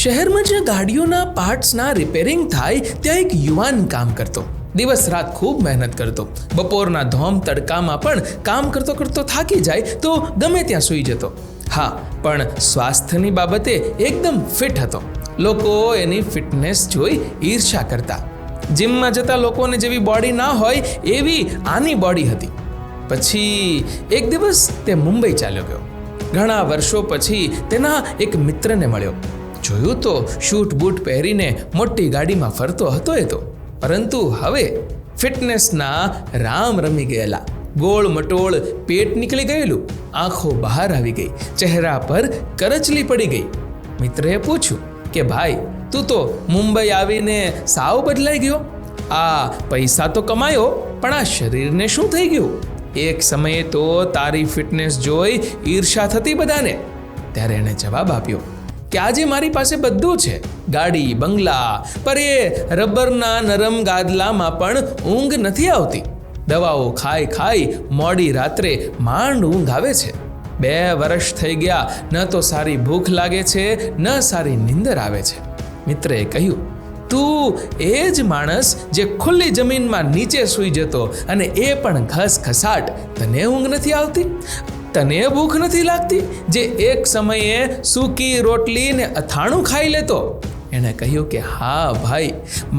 શહેરમાં જે ગાડીઓના પાર્ટ્સના રિપેરિંગ થાય ત્યાં એક યુવાન કામ કરતો. દિવસ રાત ખૂબ મહેનત કરતો. બપોરના ધોમ તડકામાં પણ કામ કરતો કરતો થાકી જાય તો ગમે ત્યાં સૂઈ જતો. હા, પણ સ્વાસ્થ્યની બાબતે એકદમ ફિટ હતો. લોકો એની ફિટનેસ જોઈ ઈર્ષ્યા કરતા. જિમમાં જતા લોકોને જેવી બોડી ના હોય એવી આની બોડી હતી. પછી એક દિવસ તે મુંબઈ ચાલ્યો ગયો. ઘણા વર્ષો પછી તેના એક મિત્રને મળ્યો. જોયું તો શૂટ બૂટ પહેરીને મોટી ગાડીમાં ફરતો હતો એ તો. પરંતુ હવે ફિટનેસના રામ રમી ગયેલા. ગોળ મટોળ પેટ નીકળી ગયેલું, આંખો બહાર આવી ગઈ, ચહેરા પર કરચલી પડી ગઈ. મિત્રએ પૂછ્યું કે ભાઈ, તું તો મુંબઈ આવીને સાવ બદલાઈ ગયો. આ પૈસા તો કમાયો, પણ આ શરીરને શું થઈ ગયું? એક સમયે તો તારી ફિટનેસ જોઈ ઈર્ષ્યા થતી બધાને. ત્યારે એણે જવાબ આપ્યો કે આજે મારી પાસે બધું છે, ગાડી, બંગલા, પર એ રબરના નરમ ગાદલામાં પણ ઊંઘ નથી આવતી. દવાઓ ખાઈ ખાઈ મોડી રાત્રે માંડ ઊંઘ આવે છે. 2 વર્ષ થઈ ગયા, ન તો સારી ભૂખ લાગે છે, ન સારી નીંદર આવે છે. મિત્રએ કહ્યું, તું એ જ માણસ જે ખુલ્લી જમીનમાં નીચે સૂઈ જતો અને એ પણ ઘસઘસાટ. તને ઊંઘ નથી આવતી? તને ભૂખ નથી લાગતી? જે એક સમયે સૂકી રોટલી ને અથાણું ખાઈ લેતો. એણે કહ્યું કે હા ભાઈ,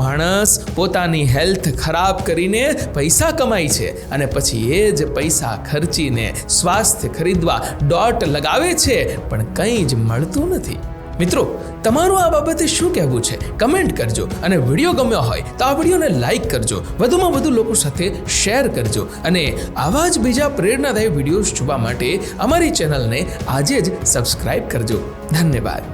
માણસ પોતાની હેલ્થ ખરાબ કરીને પૈસા કમાય છે અને પછી એ જ પૈસા ખર્ચીને સ્વાસ્થ્ય ખરીદવા દોટ લગાવે છે, પણ કંઈ જ મળતું નથી. મિત્રો, તમારું આ બાબતે શું કહેવું છે? કમેન્ટ કરજો. અને વિડીયો ગમ્યો હોય તો આ વિડીયોને લાઈક કરજો, વધુમાં વધુ લોકો સાથે શેર કરજો. અને આવા જ બીજા પ્રેરણાદાયી વિડીયોઝ જોવા માટે અમારી ચેનલને આજે જ સબસ્ક્રાઇબ કરજો. ધન્યવાદ.